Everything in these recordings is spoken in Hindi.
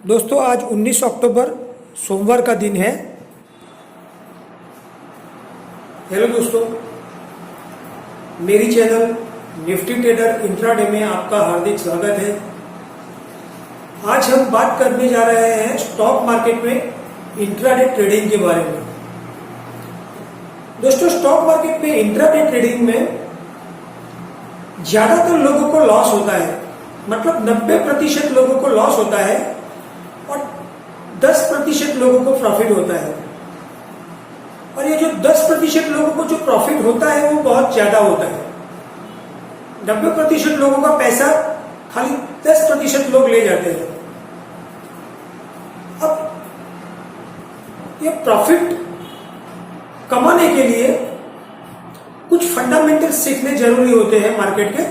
दोस्तों आज 19 अक्टूबर सोमवार का दिन है। हेलो दोस्तों, मेरी चैनल निफ्टी ट्रेडर इंट्राडे में आपका हार्दिक स्वागत है। आज हम बात करने जा रहे हैं स्टॉक मार्केट में इंट्राडे ट्रेडिंग के बारे में। दोस्तों, स्टॉक मार्केट में इंट्राडे ट्रेडिंग में ज्यादातर लोगों को लॉस होता है, मतलब 90% लोगों को लॉस होता है और 10% लोगों को प्रॉफिट होता है। और ये जो 10% लोगों को जो प्रॉफिट होता है वो बहुत ज्यादा होता है। 90% लोगों का पैसा खाली 10% लोग ले जाते हैं। अब ये प्रॉफिट कमाने के लिए कुछ फंडामेंटल सीखने जरूरी होते हैं मार्केट के,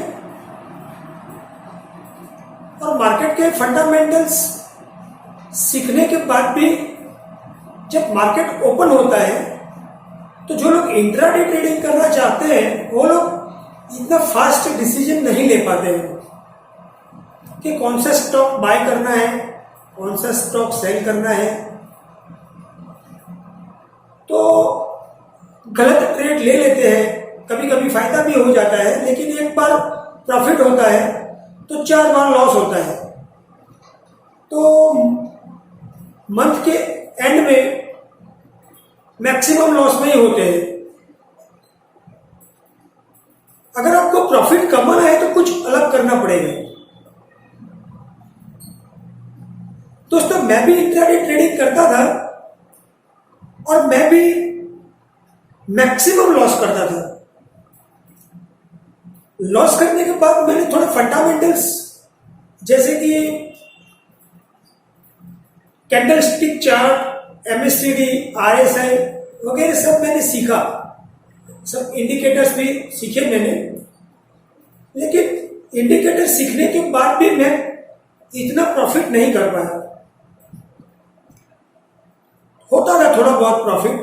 और मार्केट के फंडामेंटल्स सीखने के बाद भी जब मार्केट ओपन होता है तो जो लोग इंट्राडे ट्रेडिंग करना चाहते हैं वो लोग इतना फास्ट डिसीजन नहीं ले पाते हैं कि कौन सा स्टॉक बाय करना है, कौन सा स्टॉक सेल करना है। तो गलत ट्रेड ले लेते हैं, कभी कभी फायदा भी हो जाता है, लेकिन एक बार प्रॉफिट होता है तो 4 बार लॉस होता है। तो मंथ के एंड में मैक्सिमम लॉस में ही होते हैं। अगर आपको प्रॉफिट कमाना है तो कुछ अलग करना पड़ेगा। दोस्तों, मैं भी इंट्राडे ट्रेडिंग करता था और मैं भी मैक्सिमम लॉस करता था। लॉस करने के बाद मैंने थोड़े फंडामेंटल्स जैसे कि candle stick chart, MSCD, RSI वगैरह सब मैंने सीखा, सब इंडिकेटर्स भी सीखे मैंने। लेकिन इंडिकेटर सीखने के बाद भी मैं इतना प्रॉफिट नहीं कर पाया। होता था थोड़ा बहुत प्रॉफिट।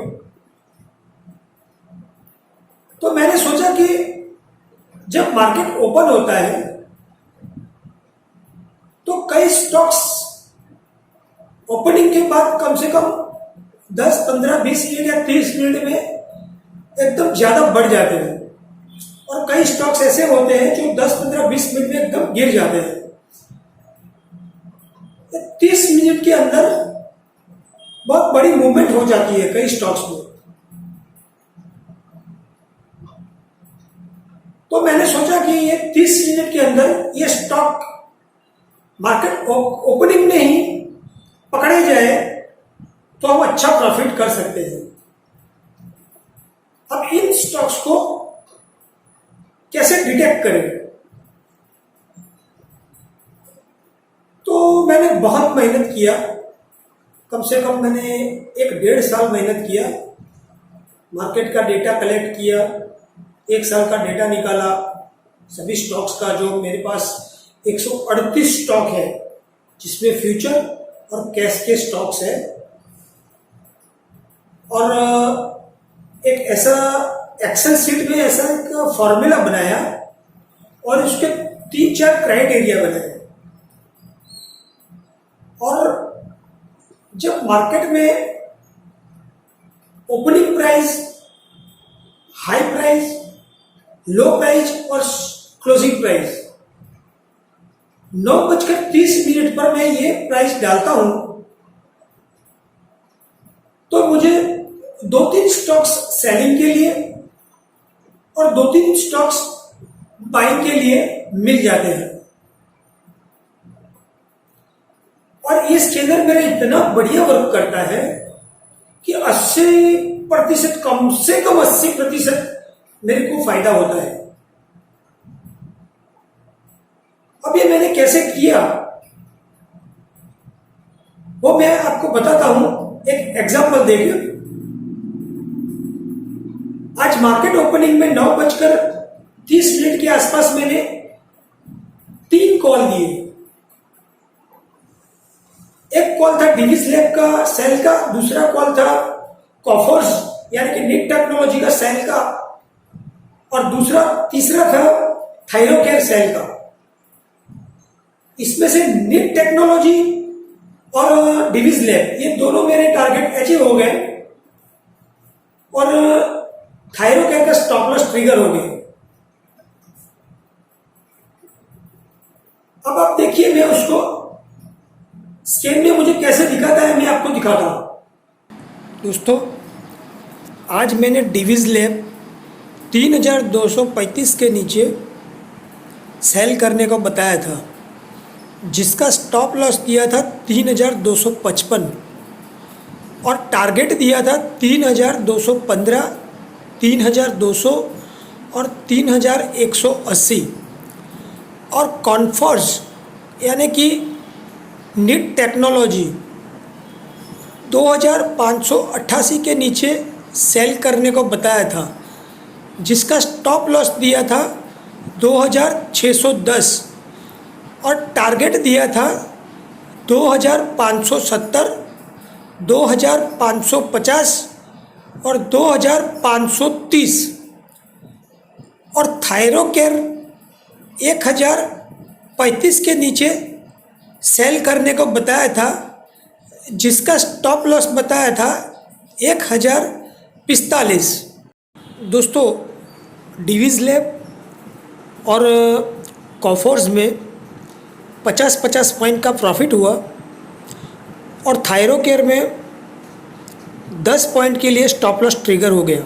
तो मैंने सोचा कि जब मार्केट ओपन होता है तो कई स्टॉक्स ओपनिंग के बाद कम से कम 10, 15, 20 मिनट या 30 मिनट में एकदम ज्यादा बढ़ जाते हैं, और कई स्टॉक्स ऐसे होते हैं जो 10, 15, 20 मिनट में एकदम गिर जाते हैं। 30 मिनट के अंदर बहुत बड़ी मूवमेंट हो जाती है कई स्टॉक्स में। तो मैंने सोचा कि ये 30 मिनट के अंदर ये स्टॉक मार्केट ओपनिंग में ही पकड़े जाए तो हम अच्छा प्रॉफिट कर सकते हैं। अब इन स्टॉक्स को कैसे डिटेक्ट करें? तो मैंने बहुत मेहनत किया, कम से कम मैंने 1-1.5 साल मेहनत किया। मार्केट का डेटा कलेक्ट किया, 1 साल का डेटा निकाला सभी स्टॉक्स का। जो मेरे पास 138 स्टॉक है जिसमें फ्यूचर और कैश के स्टॉक्स है, और एक ऐसा एक्सेल शीट में ऐसा एक फॉर्मूला बनाया और उसके 3-4 क्राइटेरिया बनाए। और जब मार्केट में ओपनिंग प्राइस, हाई प्राइस, लो प्राइस और क्लोजिंग प्राइस 9:30 पर मैं ये प्राइस डालता हूं तो मुझे 2-3 स्टॉक्स सेलिंग के लिए और 2-3 स्टॉक्स बाइंग के लिए मिल जाते हैं। और ये स्कैनर मेरा इतना बढ़िया वर्क करता है कि 80%, कम से कम 80% मेरे को फायदा होता है। अब ये मैंने कैसे किया वो मैं आपको बताता हूं, एक एग्जांपल देखिए। आज मार्केट ओपनिंग में 9:30 के आसपास मैंने 3 कॉल दिए। एक कॉल था डिविस लैब का सेल का, दूसरा कॉल था कॉफर्स यानी कि निक टेक्नोलॉजी का सेल का, और तीसरा था थायरोकेयर सेल का। इसमें से निक टेक्नोलॉजी और डिविज लैब, ये दोनों मेरे टारगेट अचीव हो गए और थायरोकेयर का स्टॉप लॉस ट्रिगर हो गए। अब आप देखिए मैं उसको स्क्रीन में मुझे कैसे दिखाता है, मैं आपको दिखाता हूं। दोस्तों, आज मैंने डिविज लैब 3235 के नीचे सेल करने को बताया था, जिसका स्टॉप लॉस दिया था 3255 और टारगेट दिया था 3215, 3200 और 3180। और कॉन्फर्स यानी कि निट टेक्नोलॉजी 2588 के नीचे सेल करने को बताया था, जिसका स्टॉप लॉस दिया था 2610 और टारगेट दिया था 2570, 2550 और 2530। और थायरोकेयर 1035 के नीचे सेल करने को बताया था, जिसका स्टॉप लॉस बताया था 1045। दोस्तों, डिविज लैब और कॉफोर्स में 50-50 पॉइंट का प्रॉफिट हुआ और थायरोकेयर में 10 पॉइंट के लिए स्टॉप लॉस ट्रिगर हो गया।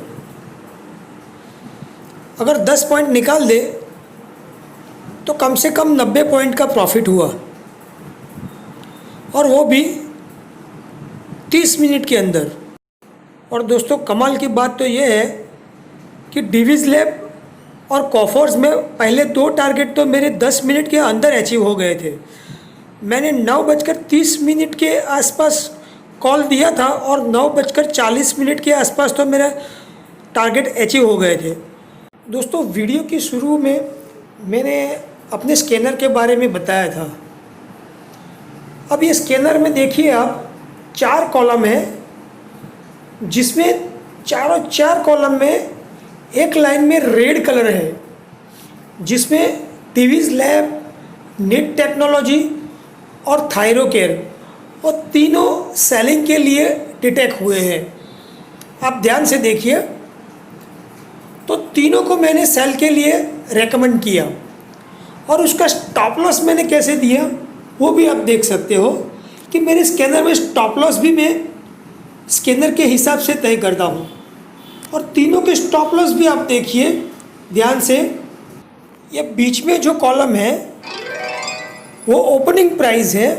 अगर 10 पॉइंट निकाल दे तो कम से कम 90 पॉइंट का प्रॉफिट हुआ, और वो भी 30 मिनट के अंदर। और दोस्तों, कमाल की बात तो ये है कि डिविज लैब और कॉफोर्स में पहले 2 टारगेट तो मेरे 10 मिनट के अंदर अचीव हो गए थे। मैंने 9:30 के आसपास कॉल दिया था और 9:40 के आसपास तो मेरा टारगेट अचीव हो गए थे। दोस्तों, वीडियो की शुरू में मैंने अपने स्कैनर के बारे में बताया था। अब ये स्कैनर में देखिए आप 4 कॉलम है, जिसमें चारों 4 कॉलम में एक लाइन में रेड कलर है, जिसमें डिविज लैब, निट टेक्नोलॉजी और थायरोकेयर, वो तीनों सेलिंग के लिए डिटेक्ट हुए हैं। आप ध्यान से देखिए, तो तीनों को मैंने सेल के लिए रेकमेंड किया और उसका स्टॉप लॉस मैंने कैसे दिया वो भी आप देख सकते हो कि मेरे स्कैनर में स्टॉप लॉस भी मैं स्कैनर के हिसाब से तय करता हूँ। और तीनों के स्टॉप लॉस भी आप देखिए ध्यान से। ये बीच में जो कॉलम है वो ओपनिंग प्राइस है,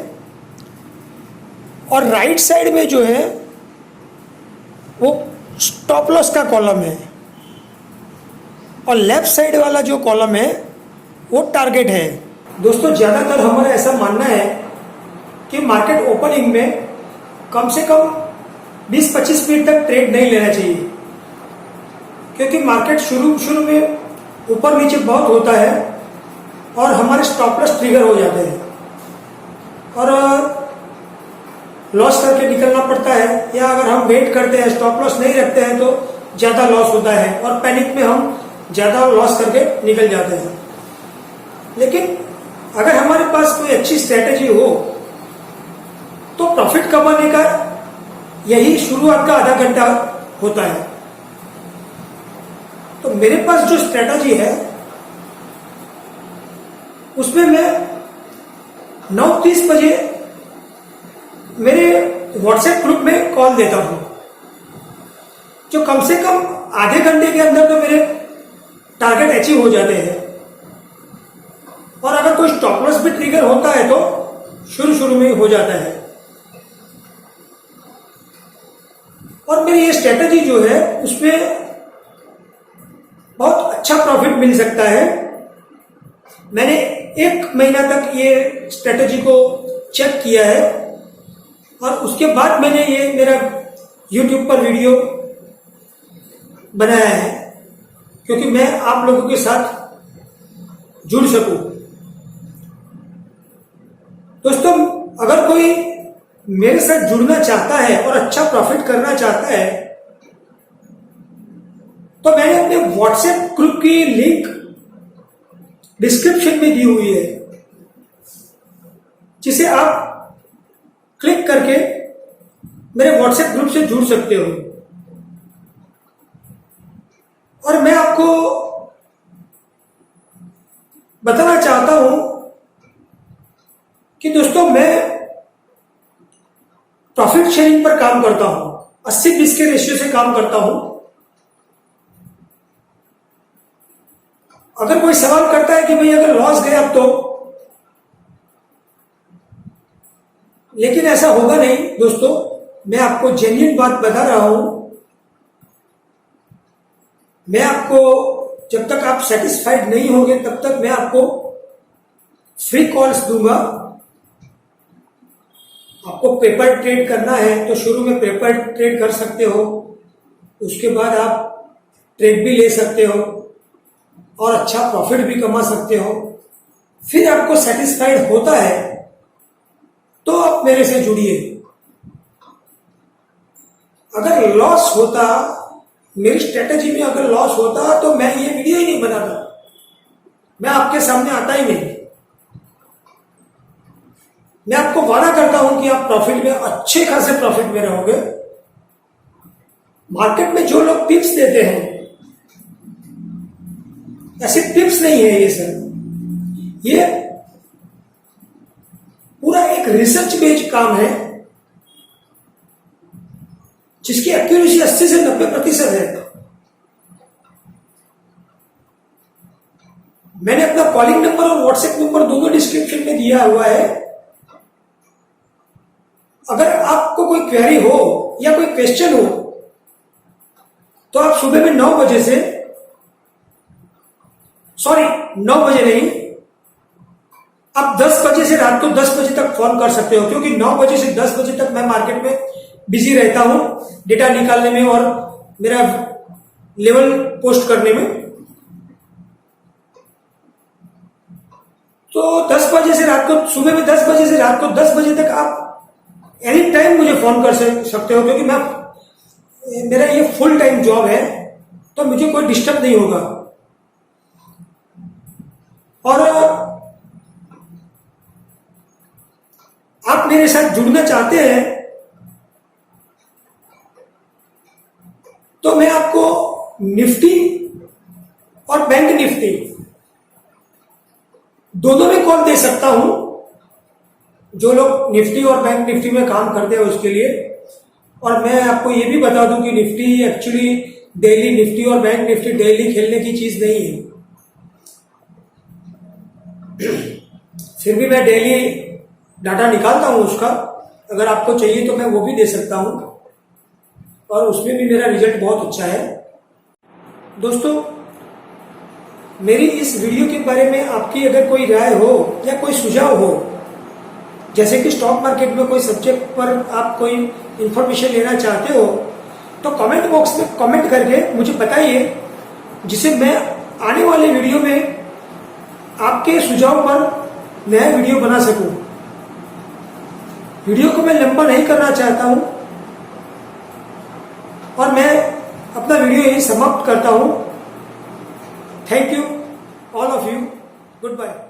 और राइट साइड में जो है वो स्टॉप लॉस का कॉलम है, और लेफ्ट साइड वाला जो कॉलम है वो टारगेट है। दोस्तों, ज़्यादातर हमारा ऐसा मानना है कि मार्केट ओपनिंग में कम से कम 20-25 मिनट तक ट्रेड नहीं लेना चाहिए, क्योंकि मार्केट शुरू में ऊपर नीचे बहुत होता है और हमारे स्टॉप लॉस ट्रिगर हो जाते हैं और लॉस करके निकलना पड़ता है, या अगर हम वेट करते हैं, स्टॉप लॉस नहीं रखते हैं तो ज़्यादा लॉस होता है और पैनिक में हम ज़्यादा लॉस करके निकल जाते हैं। लेकिन अगर हमारे पास कोई अच्छी स्ट्रेटेजी हो तो प्रॉफिट कमाने का यही शुरुआत का आधा घंटा होता है। तो मेरे पास जो स्ट्रेटेजी है उसमें मैं 9:30 बजे मेरे व्हाट्सएप ग्रुप में कॉल देता हूं, जो कम से कम आधे घंटे के अंदर तो मेरे टारगेट अचीव हो जाते हैं। और अगर कोई स्टॉप लॉस भी ट्रिगर होता है तो शुरू में हो जाता है। और मेरी ये स्ट्रेटेजी जो है उसमें बहुत अच्छा प्रॉफिट मिल सकता है। मैंने 1 महीना तक ये स्ट्रेटेजी को चेक किया है और उसके बाद मैंने ये मेरा YouTube पर वीडियो बनाया है, क्योंकि मैं आप लोगों के साथ जुड़ सकूं। दोस्तों, अगर कोई मेरे साथ जुड़ना चाहता है और अच्छा प्रॉफिट करना चाहता है तो मैंने अपने व्हाट्सएप ग्रुप की लिंक डिस्क्रिप्शन में दी हुई है, जिसे आप क्लिक करके मेरे व्हाट्सएप ग्रुप से जुड़ सकते हो। और मैं आपको बताना चाहता हूं कि दोस्तों मैं प्रॉफिट शेयरिंग पर काम करता हूं, 80-20 के रेशियो से काम करता हूं। अगर कोई सवाल करता है कि भाई अगर लॉस गया तो, लेकिन ऐसा होगा नहीं दोस्तों। मैं आपको जेन्युइन बात बता रहा हूं। मैं आपको जब तक आप सेटिस्फाइड नहीं होंगे तब तक मैं आपको फ्री कॉल्स दूंगा। आपको पेपर ट्रेड करना है तो शुरू में पेपर ट्रेड कर सकते हो, उसके बाद आप ट्रेड भी ले सकते हो और अच्छा प्रॉफिट भी कमा सकते हो। फिर आपको सेटिस्फाइड होता है तो आप मेरे से जुड़िए। अगर लॉस होता, मेरी स्ट्रेटेजी में अगर लॉस होता तो मैं ये वीडियो ही नहीं बनाता, मैं आपके सामने आता ही नहीं। मैं आपको वादा करता हूं कि आप प्रॉफिट में, अच्छे खासे प्रॉफिट में रहोगे। मार्केट में जो लोग टिप्स देते हैं, ऐसे टिप्स नहीं है ये सर, ये पूरा एक रिसर्च बेस्ड काम है जिसकी एक्यूरेसी 80 से 90% है। मैंने अपना कॉलिंग नंबर और व्हाट्सएप नंबर दोनों डिस्क्रिप्शन में दिया हुआ है। अगर आपको कोई क्वेरी हो या कोई क्वेश्चन हो तो आप सुबह में 9 बजे से, सॉरी 9 बजे नहीं, आप 10 बजे से रात को 10 बजे तक फोन कर सकते हो, क्योंकि 9 बजे से 10 बजे तक मैं मार्केट में बिजी रहता हूं, डेटा निकालने में और मेरा लेवल पोस्ट करने में। तो 10 बजे से रात को, सुबह में 10 बजे से रात को 10 बजे तक आप एनी टाइम मुझे फोन कर सकते हो, क्योंकि मेरा ये फुल टाइम जॉब है तो मुझे कोई डिस्टर्ब नहीं होगा। और आप मेरे साथ जुड़ना चाहते हैं तो मैं आपको निफ्टी और बैंक निफ्टी दोनों में कॉल दे सकता हूं। जो लोग निफ्टी और बैंक निफ्टी में काम करते हैं उसके लिए। और मैं आपको ये भी बता दूं कि निफ्टी एक्चुअली डेली, निफ्टी और बैंक निफ्टी डेली खेलने की चीज नहीं है। फिर भी मैं डेली डाटा निकालता हूं उसका, अगर आपको चाहिए तो मैं वो भी दे सकता हूं, और उसमें भी मेरा रिजल्ट बहुत अच्छा है। दोस्तों, मेरी इस वीडियो के बारे में आपकी अगर कोई राय हो या कोई सुझाव हो, जैसे कि स्टॉक मार्केट में कोई सब्जेक्ट पर आप कोई इंफॉर्मेशन लेना चाहते हो, तो कमेंट बॉक्स में कमेंट करके मुझे बताइए, जिसे मैं आने वाले वीडियो में आपके सुझाव पर नया वीडियो बना सकूं। वीडियो को मैं लंबा नहीं करना चाहता हूं और मैं अपना वीडियो यही समाप्त करता हूं। Thank you all of you, good bye.